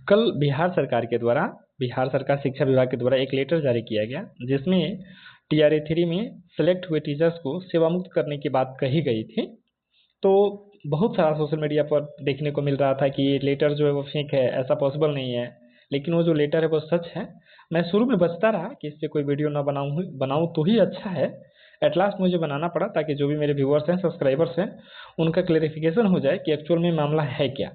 कल बिहार सरकार शिक्षा विभाग के द्वारा एक लेटर जारी किया गया, जिसमें टीआरई 3 में सेलेक्ट हुए टीचर्स को सेवा मुक्त करने की बात कही गई थी। तो बहुत सारा सोशल मीडिया पर देखने को मिल रहा था कि ये लेटर जो है वो फेक है, ऐसा पॉसिबल नहीं है, लेकिन वो जो लेटर है वो सच है। मैं शुरू में बचता रहा कि इससे कोई वीडियो ना बनाऊं तो ही अच्छा है। एट लास्ट मुझे बनाना पड़ा ताकि जो भी मेरे व्यूअर्स हैं, सब्सक्राइबर्स हैं, उनका क्लेरिफिकेशन हो जाए कि एक्चुअल में मामला है क्या।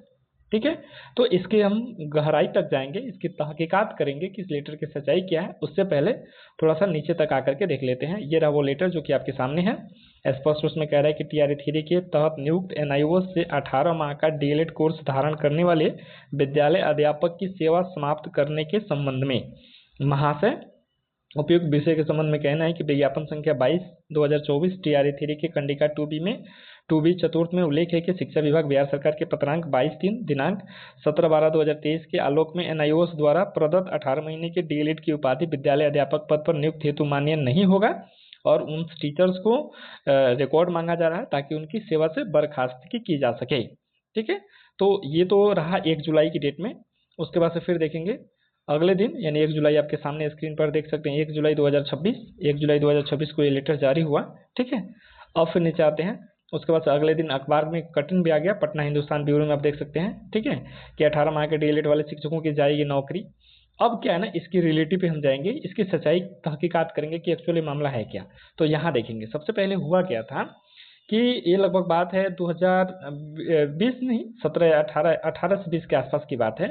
ठीक है, तो इसके हम गहराई तक जाएंगे, इसकी तहकीकात करेंगे कि इस लेटर की सच्चाई क्या है। उससे पहले थोड़ा सा नीचे तक आकर के देख लेते हैं। ये रहा वो लेटर जो कि आपके सामने है। स्पष्ट उसमें कह रहा है कि टीआरई 3 के तहत नियुक्त एनआईओ से 18 माह का डीएलएड कोर्स धारण करने वाले विद्यालय अध्यापक की सेवा समाप्त करने के संबंध में महाशय उपयुक्त विषय के संबंध में कहना है कि विज्ञापन संख्या 22/2024 टीआरई 3 के कंडिका 2B में 2B चतुर्थ में उल्लेख है कि शिक्षा विभाग बिहार सरकार के पत्रांक 22/3 दिनांक 17/12/2023 के आलोक में एनआईओस द्वारा प्रदत्त 18 महीने के डीएलएड की उपाधि विद्यालय अध्यापक पद पर नियुक्त हेतु मान्य नहीं होगा और उन टीचर्स को रिकॉर्ड मांगा जा रहा है ताकि उनकी सेवा से बर्खास्तगी की जा सके। ठीक है, तो ये तो रहा 1 जुलाई की डेट में। उसके बाद से फिर देखेंगे अगले दिन, यानी 1 जुलाई आपके सामने स्क्रीन पर देख सकते हैं। 1 जुलाई 2026 को ये लेटर जारी हुआ। ठीक है, अब फिर नीचे आते हैं। उसके बाद अगले दिन अखबार में कटिंग भी आ गया, पटना हिंदुस्तान ब्यूरो में आप देख सकते हैं। ठीक है, कि 18 माह के डीएलएड वाले शिक्षकों की जाएगी नौकरी। अब क्या है ना, इसकी रियलिटी पे हम जाएंगे, इसकी सच्चाई तहकीकात करेंगे कि एक्चुअली मामला है क्या। तो यहाँ देखेंगे सबसे पहले हुआ क्या था कि ये लगभग बात है 2020 नहीं, 18 से 20 के आसपास की बात है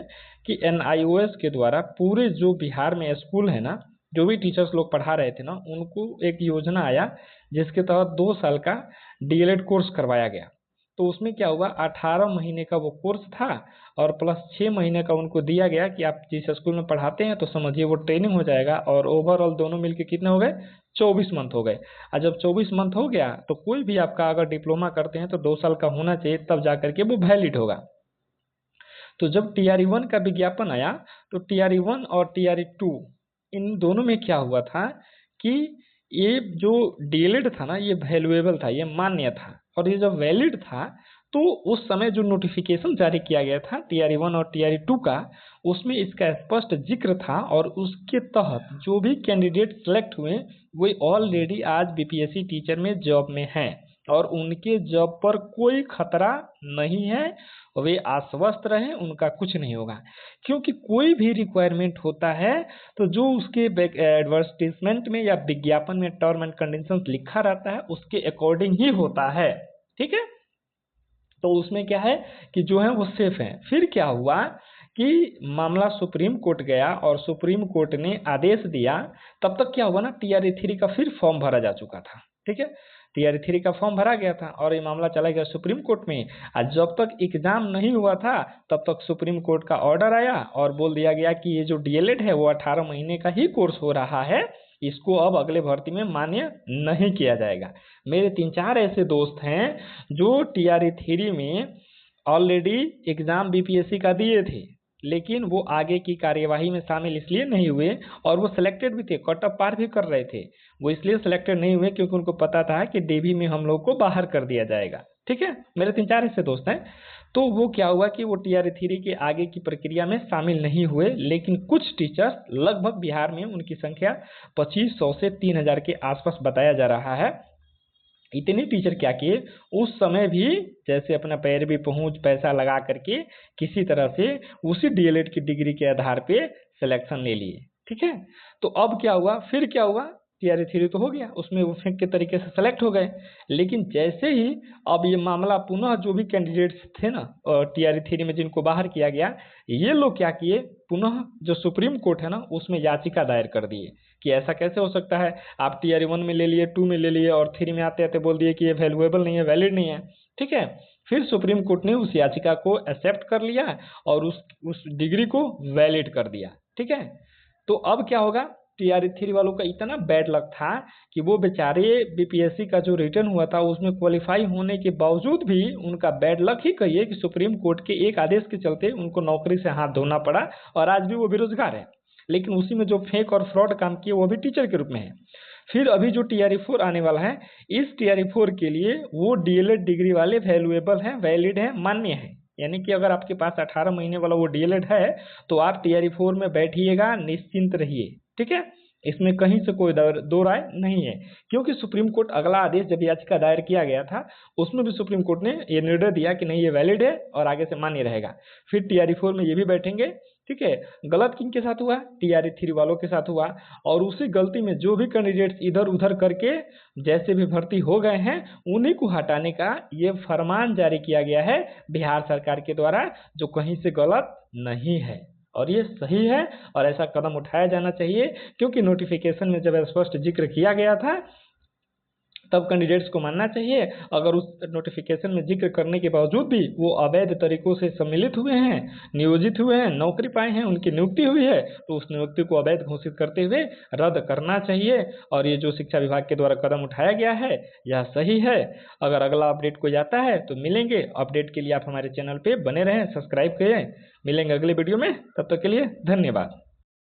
कि एनआईओएस के द्वारा पूरे जो बिहार में स्कूल है ना, जो भी टीचर्स लोग पढ़ा रहे थे ना, उनको एक योजना आया जिसके तहत 2 साल का डीएलएड कोर्स करवाया गया। तो उसमें क्या हुआ, 18 महीने का वो कोर्स था और प्लस 6 महीने का उनको दिया गया कि आप जिस स्कूल में पढ़ाते हैं तो समझिए वो ट्रेनिंग हो जाएगा, और ओवरऑल दोनों मिलके कितने हो गए, 24 मंथ हो गए। और जब 24 मंथ हो गया तो कोई भी आपका अगर डिप्लोमा करते हैं तो 2 साल का होना चाहिए, तब जाकर के वो वैलिड होगा। तो जब टीआरई 1 का विज्ञापन आया तो टीआरई 1 और टीआरई 2 इन दोनों में क्या हुआ था कि ये जो डीएलएड था ना, ये वैल्यूएबल था, ये मान्य था, और ये जब वैलिड था तो उस समय जो नोटिफिकेशन जारी किया गया था टीआरई 1 और टीआरई 2 का, उसमें इसका स्पष्ट जिक्र था, और उसके तहत जो भी कैंडिडेट सेलेक्ट हुए वो ऑलरेडी आज बीपीएससी टीचर में जॉब में हैं और उनके जॉब पर कोई खतरा नहीं है, वे आश्वस्त रहें, उनका कुछ नहीं होगा। क्योंकि कोई भी रिक्वायरमेंट होता है तो जो उसके एडवर्टाइजमेंट में या विज्ञापन में टर्म एंड कंडीशंस लिखा रहता है उसके अकॉर्डिंग ही होता है। ठीक है, तो उसमें क्या है कि जो है वो सेफ है। फिर क्या हुआ कि मामला सुप्रीम कोर्ट गया और सुप्रीम कोर्ट ने आदेश दिया। तब तक क्या हुआ ना, टीआरई 3 का फिर फॉर्म भरा जा चुका था। ठीक है, टीआरई 3 का फॉर्म भरा गया था और ये मामला चला गया सुप्रीम कोर्ट में। आज जब तक एग्जाम नहीं हुआ था तब तक सुप्रीम कोर्ट का ऑर्डर आया और बोल दिया गया कि ये जो डीएलएड है वो 18 महीने का ही कोर्स हो रहा है, इसको अब अगले भर्ती में मान्य नहीं किया जाएगा। मेरे 3-4 ऐसे दोस्त हैं जो टीआरई 3 में ऑलरेडी एग्जाम बीपीएससी का दिए थे, लेकिन वो आगे की कार्यवाही में शामिल इसलिए नहीं हुए, और वो सिलेक्टेड भी थे, कट ऑफ पार भी कर रहे थे, वो इसलिए सिलेक्टेड नहीं हुए क्योंकि उनको पता था कि डीबी में हम लोग को बाहर कर दिया जाएगा। ठीक है, मेरे 3-4 ऐसे दोस्त हैं। तो वो क्या हुआ कि वो टीआरई 3 के आगे की प्रक्रिया में शामिल नहीं हुए, लेकिन कुछ टीचर्स लगभग बिहार में उनकी संख्या 2500 से 3000 के आसपास बताया जा रहा है। इतने टीचर क्या किए, उस समय भी जैसे अपना पैर भी पहुंच पैसा लगा करके किसी तरह से उसी डीएलएड की डिग्री के आधार पे सिलेक्शन ले लिए। ठीक है, तो अब क्या हुआ, फिर क्या हुआ, टीआरई 3 तो हो गया, उसमें वो फेंक के तरीके से सेलेक्ट हो गए। लेकिन जैसे ही अब ये मामला पुनः जो भी कैंडिडेट्स थे ना टीआरई 3 में जिनको बाहर किया गया, ये लोग क्या किए, पुनः जो सुप्रीम कोर्ट है ना उसमें याचिका दायर कर दिए कि ऐसा कैसे हो सकता है, आप टीआरई 1 में ले लिए, 2 में ले लिए और 3 में आते आते बोल दिए कि ये वैल्यूएबल नहीं है, वैलिड नहीं है। ठीक है, फिर सुप्रीम कोर्ट ने उस याचिका को एक्सेप्ट कर लिया और उस डिग्री को वैलिड कर दिया। ठीक है, तो अब क्या होगा, टीआरई 3 वालों का इतना बैड लक था कि वो बेचारे बीपीएससी का जो रिटर्न हुआ था उसमें क्वालिफाई होने के बावजूद भी उनका बैड लक ही कहिए कि सुप्रीम कोर्ट के एक आदेश के चलते उनको नौकरी से हाथ धोना पड़ा, और आज भी वो बेरोजगार है। लेकिन उसी में जो फेक और फ्रॉड काम किए वो भी टीचर के रूप में है। फिर अभी जो टीआरई 4 आने वाला है, इस टीआरई 4 के लिए वो डीएलएड डिग्री वाले वैल्यूएबल हैं, वैलिड हैं, मान्य है, यानी कि अगर आपके पास 18 महीने वाला वो डीएलएड है तो आप तैयारी 4 में बैठिएगा, निश्चिंत रहिए। ठीक है, इसमें कहीं से कोई दो राय नहीं है, क्योंकि सुप्रीम कोर्ट अगला आदेश जब याचिका दायर किया गया था उसमें भी सुप्रीम कोर्ट ने ये निर्णय दिया कि नहीं, ये वैलिड है और आगे से मान्य रहेगा। फिर टीआरई 4 में ये भी बैठेंगे। ठीक है, गलत किन के साथ हुआ? टीआरई 3 वालों के साथ हुआ, और उसी गलती में जो भी कैंडिडेट्स इधर उधर करके जैसे भी भर्ती हो गए हैं उन्हीं को हटाने का ये फरमान जारी किया गया है बिहार सरकार के द्वारा, जो कहीं से गलत नहीं है और ये सही है और ऐसा कदम उठाया जाना चाहिए, क्योंकि नोटिफिकेशन में जब स्पष्ट जिक्र किया गया था तब कैंडिडेट्स को मानना चाहिए। अगर उस नोटिफिकेशन में जिक्र करने के बावजूद भी वो अवैध तरीकों से सम्मिलित हुए हैं, नियोजित हुए हैं, नौकरी पाए हैं, उनकी नियुक्ति हुई है, तो उस नियुक्ति को अवैध घोषित करते हुए रद्द करना चाहिए। और ये जो शिक्षा विभाग के द्वारा कदम उठाया गया है यह सही है। अगर अगला अपडेट कोई आता है तो मिलेंगे। अपडेट के लिए आप हमारे चैनल पर बने रहें, सब्सक्राइब करें। मिलेंगे अगले वीडियो में, तब तक के लिए धन्यवाद।